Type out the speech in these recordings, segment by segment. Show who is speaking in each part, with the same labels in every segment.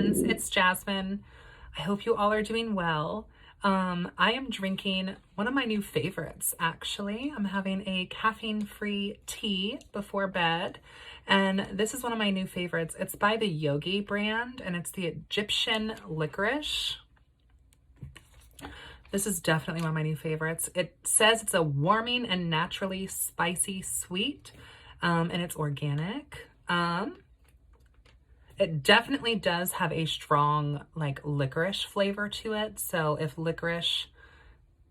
Speaker 1: friends, it's Jasmine. I hope you all are doing well. I am drinking one of my new favorites, actually. I'm having a caffeine-free tea before bed, and this is one of my new favorites. It's by the Yogi brand, and it's the Egyptian licorice. This is definitely one of my new favorites. It says it's a warming and naturally spicy sweet, and it's organic. It definitely does have a strong like licorice flavor to it. So if licorice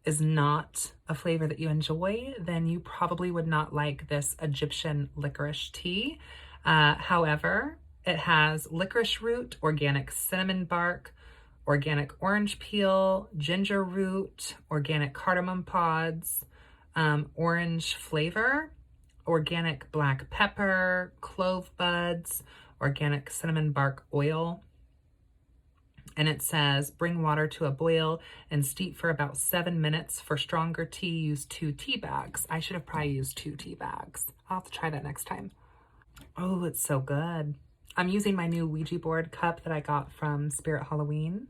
Speaker 1: is not a flavor that you enjoy, then you probably would not like this Egyptian licorice tea. However, it has licorice root, organic cinnamon bark, organic orange peel, ginger root, organic cardamom pods, orange flavor, organic black pepper, clove buds, organic cinnamon bark oil. And it says, bring water to a boil and steep for about 7 minutes. For stronger tea, use 2 tea bags. I should have probably used 2 tea bags. I'll have to try that next time. Oh, it's so good. I'm using my new Ouija board cup that I got from Spirit Halloween.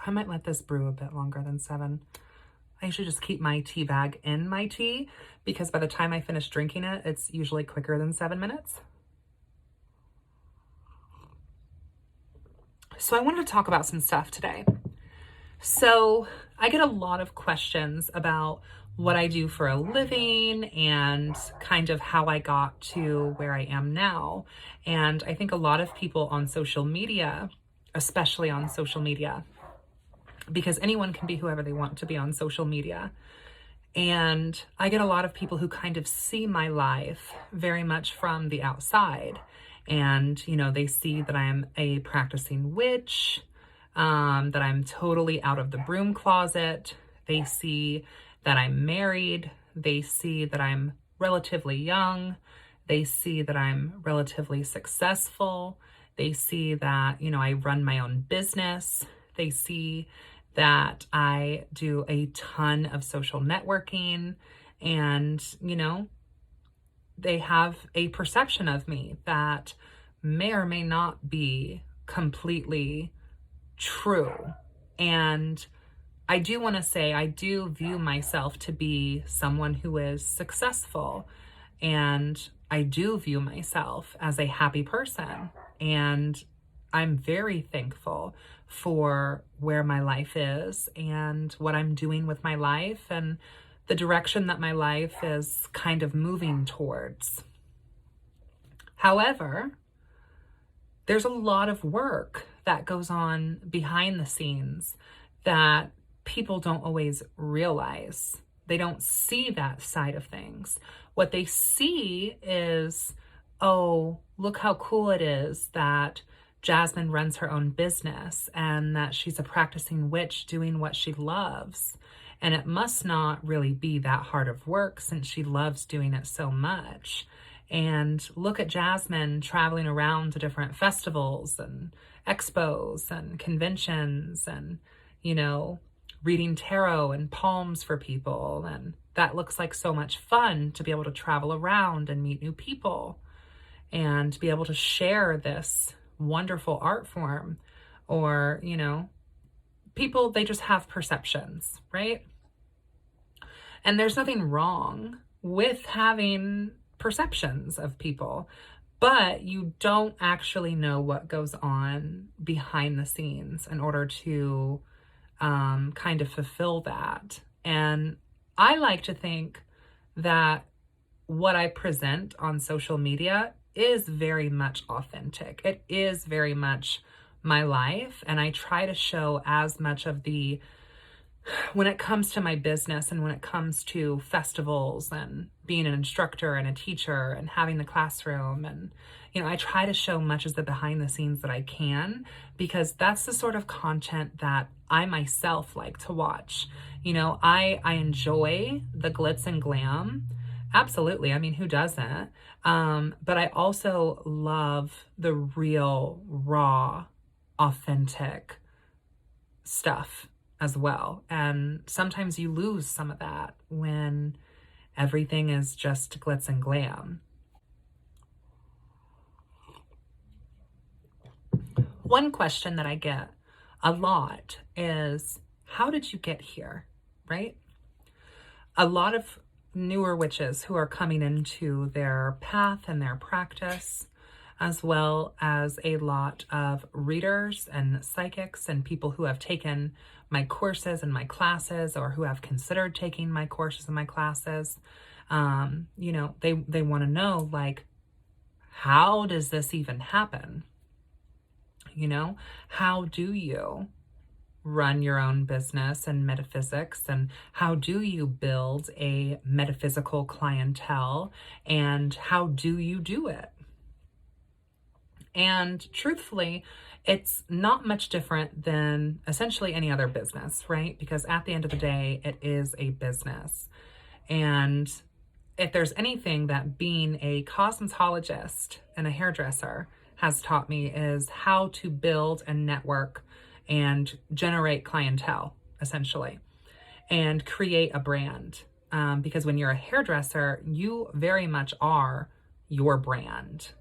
Speaker 1: I might let this brew a bit longer than 7. I usually just keep my tea bag in my tea because by the time I finish drinking it, it's usually quicker than 7 minutes. So I wanted to talk about some stuff today. So I get a lot of questions about what I do for a living and kind of how I got to where I am now. And I think a lot of people on social media, especially on social media, because anyone can be whoever they want to be on social media. And I get a lot of people who kind of see my life very much from the outside. And, you know, they see that I'm a practicing witch, that I'm totally out of the broom closet. They see that I'm married. They see that I'm relatively young. They see that I'm relatively successful. They see that, you know, I run my own business. They see that I do a ton of social networking, and, you know, they have a perception of me that may or may not be completely true. And I do want to say I do view myself to be someone who is successful, and I do view myself as a happy person, and I'm very thankful for where my life is and what I'm doing with my life and the direction that my life is kind of moving towards. However, there's a lot of work that goes on behind the scenes that people don't always realize. They don't see that side of things. What they see is, oh, look how cool it is that Jasmine runs her own business and that she's a practicing witch doing what she loves. And it must not really be that hard of work since she loves doing it so much. And look at Jasmine traveling around to different festivals and expos and conventions and, you know, reading tarot and palms for people. And that looks like so much fun to be able to travel around and meet new people and to be able to share this wonderful art form. Or, you know, people, they just have perceptions, right? And there's nothing wrong with having perceptions of people, but you don't actually know what goes on behind the scenes in order to kind of fulfill that. And I like to think that what I present on social media is very much authentic. It is very much my life, and I try to show as much of the, when it comes to my business and when it comes to festivals and being an instructor and a teacher and having the classroom, and, you know, I try to show much as the behind the scenes that I can, because that's the sort of content that I myself like to watch. You know, I enjoy the glitz and glam. Absolutely. I mean, who doesn't? But I also love the real, raw, authentic stuff as well. And sometimes you lose some of that when everything is just glitz and glam. One question that I get a lot is, how did you get here? Right? A lot of newer witches who are coming into their path and their practice, as well as a lot of readers and psychics and people who have taken my courses and my classes, or who have considered taking my courses and my classes. They want to know, like, how does this even happen? How do you run your own business and metaphysics, and how do you build a metaphysical clientele, and how do you do it? And truthfully, it's not much different than essentially any other business, right? Because at the end of the day, it is a business. And if there's anything that being a cosmetologist and a hairdresser has taught me, is how to build a network and generate clientele, essentially, and create a brand. Because when you're a hairdresser, you very much are your brand.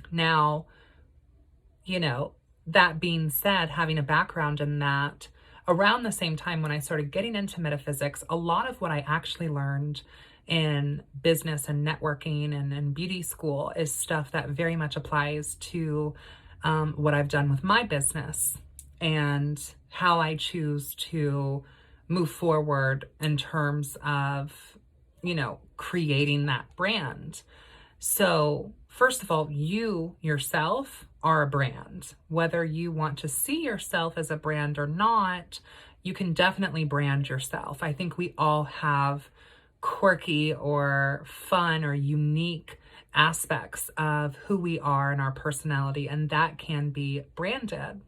Speaker 1: Now, that being said, having a background in that, around the same time when I started getting into metaphysics, a lot of what I actually learned in business and networking and beauty school is stuff that very much applies to what I've done with my business and how I choose to move forward in terms of, creating that brand. So first of all, you yourself are a brand. Whether you want to see yourself as a brand or not, you can definitely brand yourself. I think we all have quirky or fun or unique aspects of who we are and our personality, and that can be branded.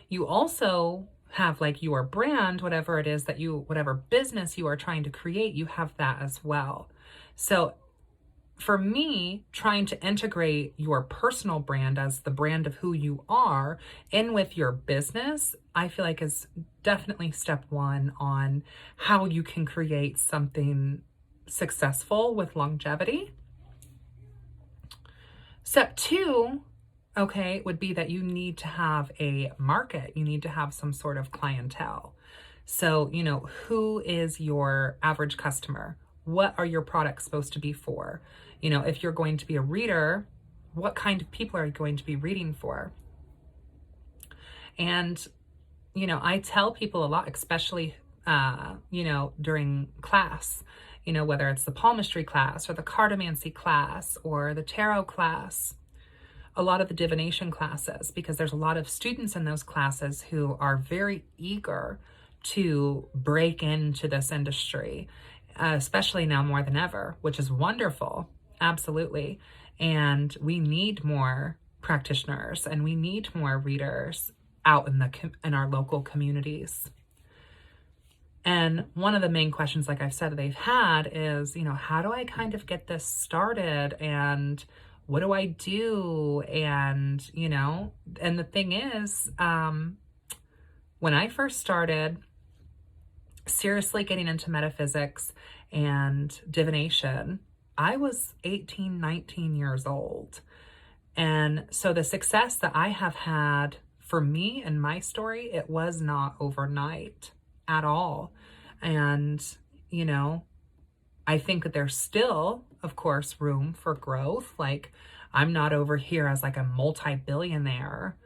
Speaker 1: You also have, like, your brand, whatever it is that whatever business you are trying to create, you have that as well. So for me, trying to integrate your personal brand as the brand of who you are in with your business, I feel like is definitely step one on how you can create something successful with longevity. Step two, okay, would be that you need to have a market. You need to have some sort of clientele. So, who is your average customer? What are your products supposed to be for? If you're going to be a reader, what kind of people are you going to be reading for? And, I tell people a lot, especially, during class, whether it's the palmistry class or the cartomancy class or the tarot class, a lot of the divination classes, because there's a lot of students in those classes who are very eager to break into this industry, especially now more than ever, which is wonderful. Absolutely. And we need more practitioners and we need more readers out in our local communities. And one of the main questions, like I've said, they've had is, how do I kind of get this started, and what do I do? And, and the thing is, when I first started seriously getting into metaphysics and divination, I was 18, 19 years old. And so the success that I have had, for me and my story, it was not overnight at all. And, I think that there's still, of course, room for growth. Like, I'm not over here as like a multi-billionaire,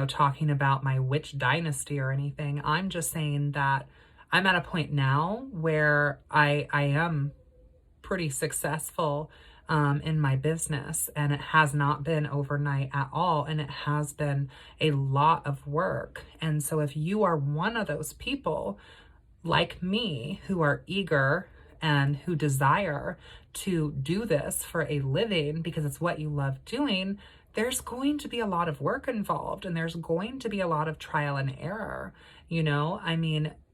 Speaker 1: talking about my witch dynasty or anything. I'm just saying that I'm at a point now where I am pretty successful in my business, and it has not been overnight at all, and it has been a lot of work. And so if you are one of those people like me who are eager and who desire to do this for a living because it's what you love doing, there's going to be a lot of work involved, and there's going to be a lot of trial and error.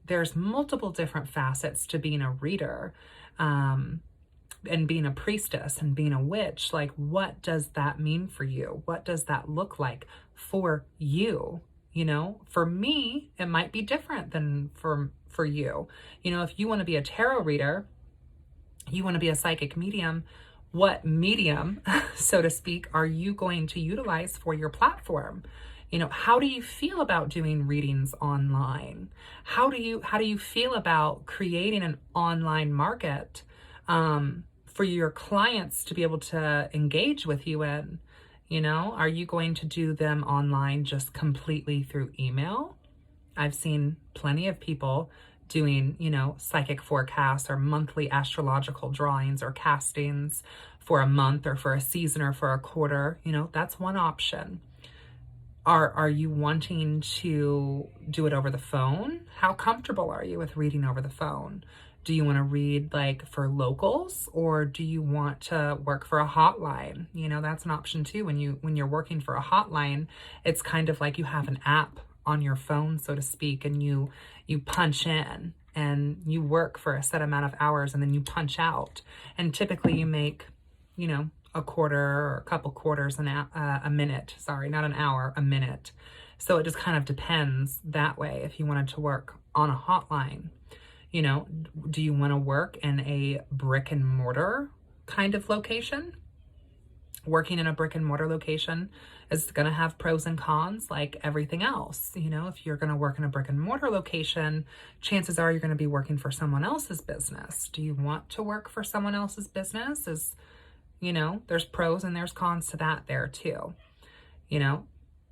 Speaker 1: There's multiple different facets to being a reader, and being a priestess and being a witch. Like, what does that mean for you? What does that look like for you? For me, it might be different than for you. If you want to be a tarot reader, you want to be a psychic medium, what medium, so to speak, are you going to utilize for your platform? How do you feel about doing readings online? How do you feel about creating an online market for your clients to be able to engage with you in? Are you going to do them online just completely through email? I've seen plenty of people doing, psychic forecasts or monthly astrological drawings or castings for a month or for a season or for a quarter. That's one option. Are you wanting to do it over the phone? How comfortable are you with reading over the phone? Do you want to read like for locals, or do you want to work for a hotline? That's an option too. When you're working for a hotline, it's kind of like you have an app on your phone, so to speak, and you punch in and you work for a set amount of hours and then you punch out. And typically you make, a quarter or a couple quarters a minute. Sorry, not an hour, a minute. So it just kind of depends that way if you wanted to work on a hotline. Do you want to work in a brick and mortar kind of location? Working in a brick and mortar location is going to have pros and cons like everything else. If you're going to work in a brick and mortar location, chances are you're going to be working for someone else's business. Do you want to work for someone else's business? There's pros and there's cons to that there too.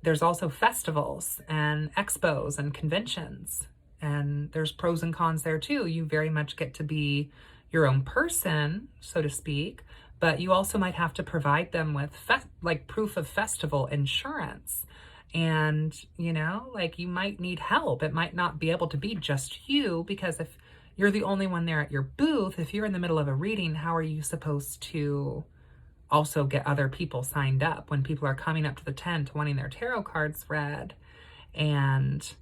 Speaker 1: There's also festivals and expos and conventions, and there's pros and cons there too. You very much get to be your own person, so to speak, but you also might have to provide them with proof of festival insurance. And, you might need help. It might not be able to be just you, because if you're the only one there at your booth, if you're in the middle of a reading, how are you supposed to also get other people signed up when people are coming up to the tent wanting their tarot cards read and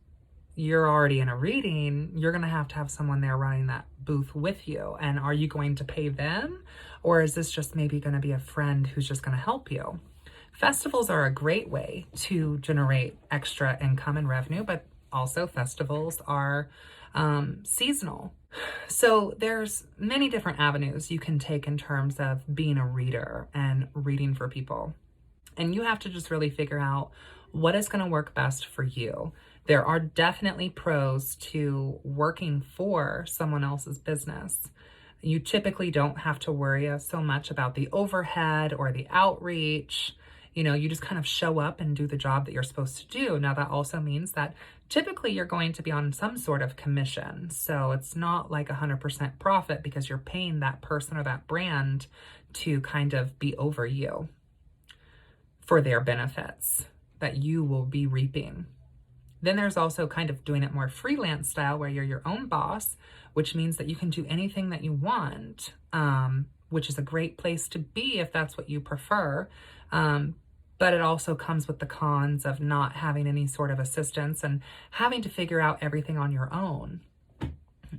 Speaker 1: you're already in a reading? You're going to have someone there running that booth with you. And are you going to pay them? Or is this just maybe going to be a friend who's just going to help you? Festivals are a great way to generate extra income and revenue, but also festivals are seasonal. So there's many different avenues you can take in terms of being a reader and reading for people. And you have to just really figure out what is going to work best for you. There are definitely pros to working for someone else's business. You typically don't have to worry so much about the overhead or the outreach. You just kind of show up and do the job that you're supposed to do. Now, that also means that typically you're going to be on some sort of commission. So it's not like 100% profit because you're paying that person or that brand to kind of be over you for their benefits that you will be reaping. Then there's also kind of doing it more freelance style where you're your own boss, which means that you can do anything that you want, which is a great place to be if that's what you prefer. But it also comes with the cons of not having any sort of assistance and having to figure out everything on your own.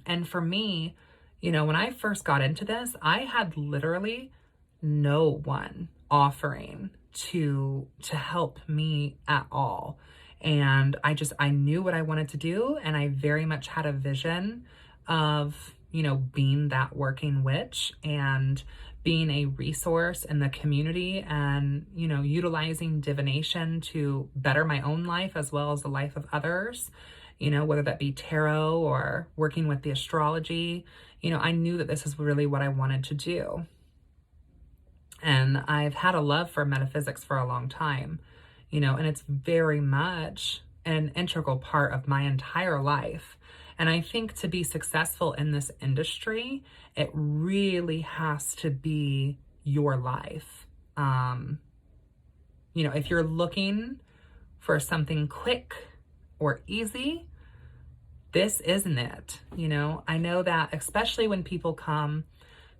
Speaker 1: And for me, when I first got into this, I had literally no one offering to help me at all. And I knew what I wanted to do, and I very much had a vision of, being that working witch and being a resource in the community and, utilizing divination to better my own life as well as the life of others, whether that be tarot or working with the astrology. I knew that this is really what I wanted to do. And I've had a love for metaphysics for a long time, and it's very much an integral part of my entire life. And I think to be successful in this industry, it really has to be your life. If you're looking for something quick or easy, this isn't it. I know that especially when people come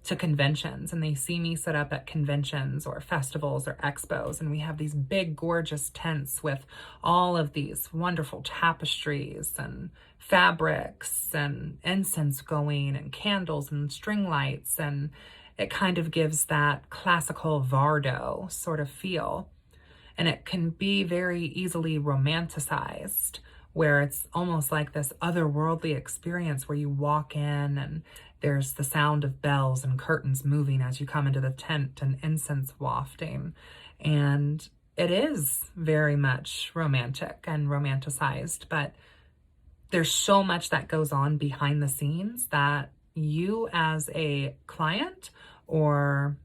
Speaker 1: to conventions and they see me set up at conventions or festivals or expos, and we have these big gorgeous tents with all of these wonderful tapestries and fabrics and incense going and candles and string lights, and it kind of gives that classical Vardo sort of feel, and it can be very easily romanticized where it's almost like this otherworldly experience where you walk in and there's the sound of bells and curtains moving as you come into the tent and incense wafting. And it is very much romantic and romanticized, but there's so much that goes on behind the scenes that you as a client or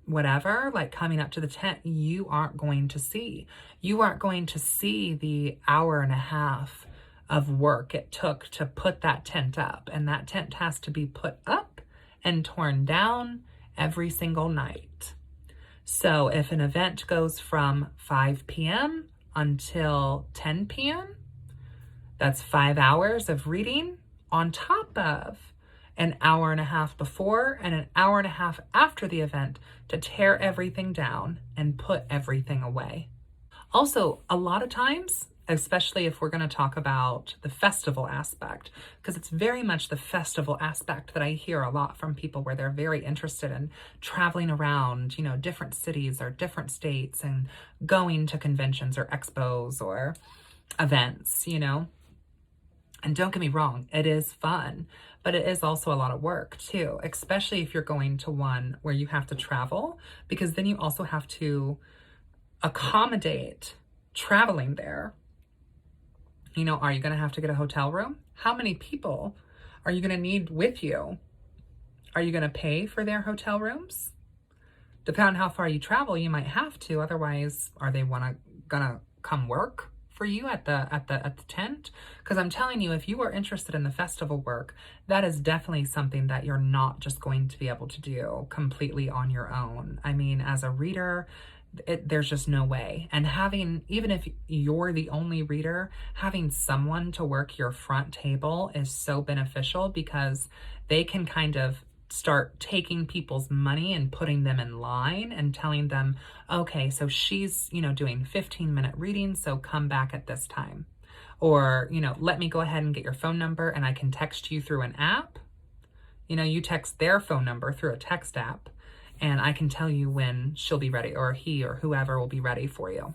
Speaker 1: whatever, like coming up to the tent, you aren't going to see. You aren't going to see the hour and a half of work it took to put that tent up. And that tent has to be put up and torn down every single night. So if an event goes from 5 p.m. until 10 p.m., that's 5 hours of reading on top of an hour and a half before and an hour and a half after the event to tear everything down and put everything away. Also, a lot of times, especially if we're going to talk about the festival aspect, because it's very much the festival aspect that I hear a lot from people where they're very interested in traveling around, different cities or different states and going to conventions or expos or events, And don't get me wrong, it is fun, but it is also a lot of work too, especially if you're going to one where you have to travel, because then you also have to accommodate traveling there. Are you going to have to get a hotel room? How many people are you going to need with you? Are you going to pay for their hotel rooms? Depending on how far you travel, you might have to. Otherwise, are they gonna come work for you at the tent? Because I'm telling you, if you are interested in the festival work, that is definitely something that you're not just going to be able to do completely on your own. I mean, as a reader, there's just no way. And even if you're the only reader, having someone to work your front table is so beneficial because they can kind of start taking people's money and putting them in line and telling them, okay, so she's, doing 15-minute readings, so come back at this time. Or, let me go ahead and get your phone number and I can text you through an app. You text their phone number through a text app and I can tell you when she'll be ready or he or whoever will be ready for you.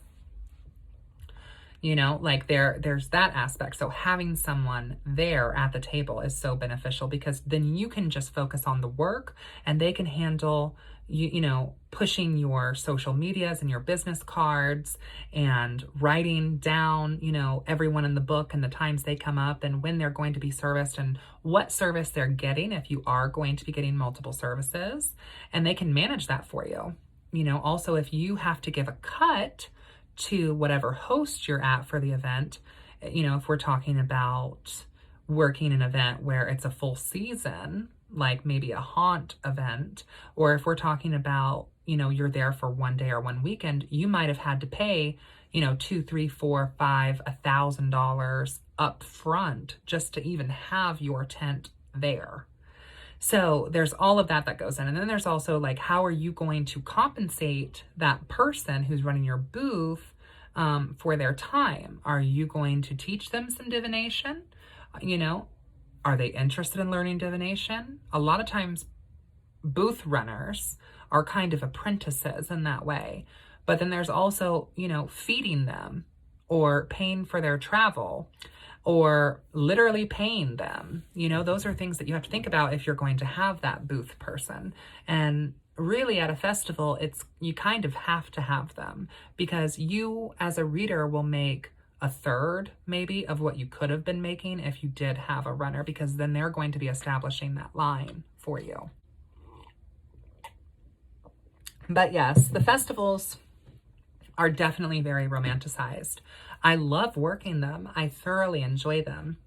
Speaker 1: There's that aspect. So having someone there at the table is so beneficial because then you can just focus on the work and they can handle, pushing your social medias and your business cards and writing down, everyone in the book and the times they come up and when they're going to be serviced and what service they're getting if you are going to be getting multiple services. And they can manage that for you. Also, if you have to give a cut to whatever host you're at for the event, if we're talking about working an event where it's a full season, like maybe a haunt event, or if we're talking about, you're there for one day or one weekend, you might have had to pay, $2, $3, $4, $5, $1,000 up front just to even have your tent there. So there's all of that goes in. And then there's also how are you going to compensate that person who's running your booth for their time? Are you going to teach them some divination? Are they interested in learning divination? A lot of times booth runners are kind of apprentices in that way. But then there's also, feeding them or paying for their travel or literally paying them. Those are things that you have to think about if you're going to have that booth person. And really at a festival, you kind of have to have them because you as a reader will make a third maybe of what you could have been making if you did have a runner, because then they're going to be establishing that line for you. But yes, the festivals are definitely very romanticized. I love working them. I thoroughly enjoy them.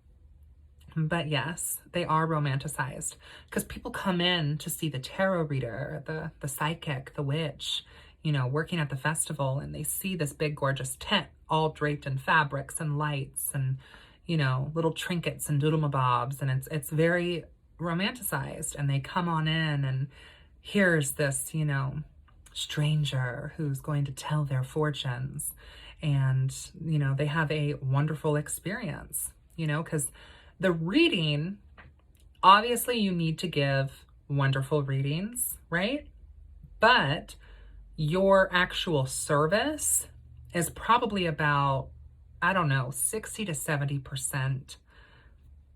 Speaker 1: But yes, they are romanticized because people come in to see the tarot reader, the psychic, the witch, working at the festival, and they see this big gorgeous tent all draped in fabrics and lights and, little trinkets and doodle-mabobs, and it's very romanticized. And they come on in and here's this, stranger who's going to tell their fortunes. And, they have a wonderful experience, because the reading, obviously you need to give wonderful readings, right? But your actual service is probably about I don't know, 60 to 70%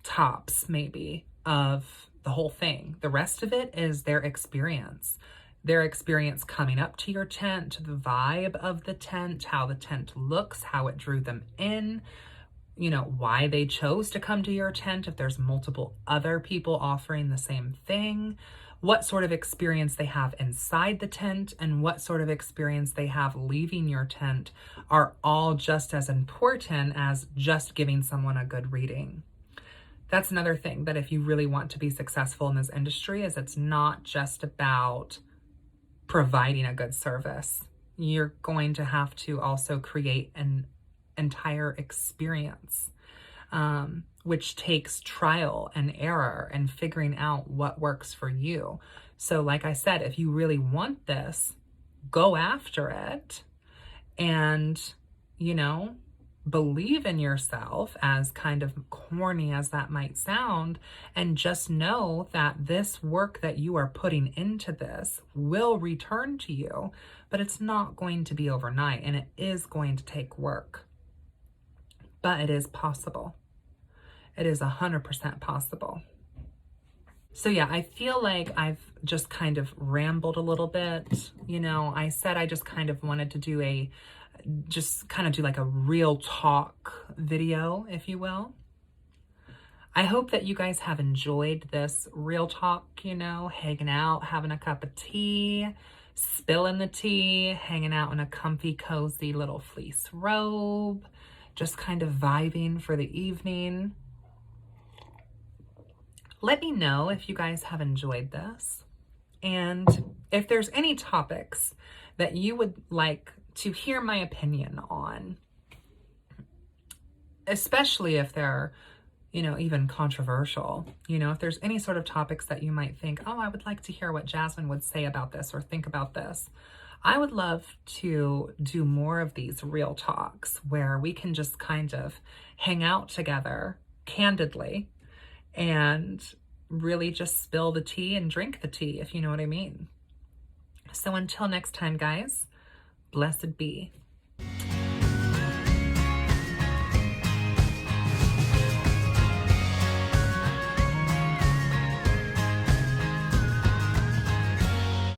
Speaker 1: tops maybe of the whole thing. The rest of it is their experience. Their experience coming up to your tent, the vibe of the tent, how the tent looks, how it drew them in, you know, why they chose to come to your tent if there's multiple other people offering the same thing, what sort of experience they have inside the tent, and what sort of experience they have leaving your tent are all just as important as just giving someone a good reading. That's another thing, that if you really want to be successful in this industry, is it's not just about providing a good service. You're going to have to also create an entire experience, which takes trial and error and figuring out what works for you. So like I said, if you really want this, go after it and, you know, believe in yourself, as kind of corny as that might sound, and just know that this work that you are putting into this will return to you, but it's not going to be overnight, and it is going to take work. But it is possible. It is 100% possible. So yeah, I feel like I've just kind of rambled a little bit. You know, I said I just kind of wanted to do like a real talk video, if you will. I hope that you guys have enjoyed this real talk, you know, hanging out, having a cup of tea, spilling the tea, hanging out in a comfy, cozy little fleece robe, just kind of vibing for the evening. Let me know if you guys have enjoyed this, and if there's any topics that you would like to hear my opinion on, especially if they're, you know, even controversial. You know, if there's any sort of topics that you might think, oh, I would like to hear what Jasmine would say about this or think about this, I would love to do more of these real talks where we can just kind of hang out together candidly and really just spill the tea and drink the tea, if you know what I mean. So until next time, guys, blessed be.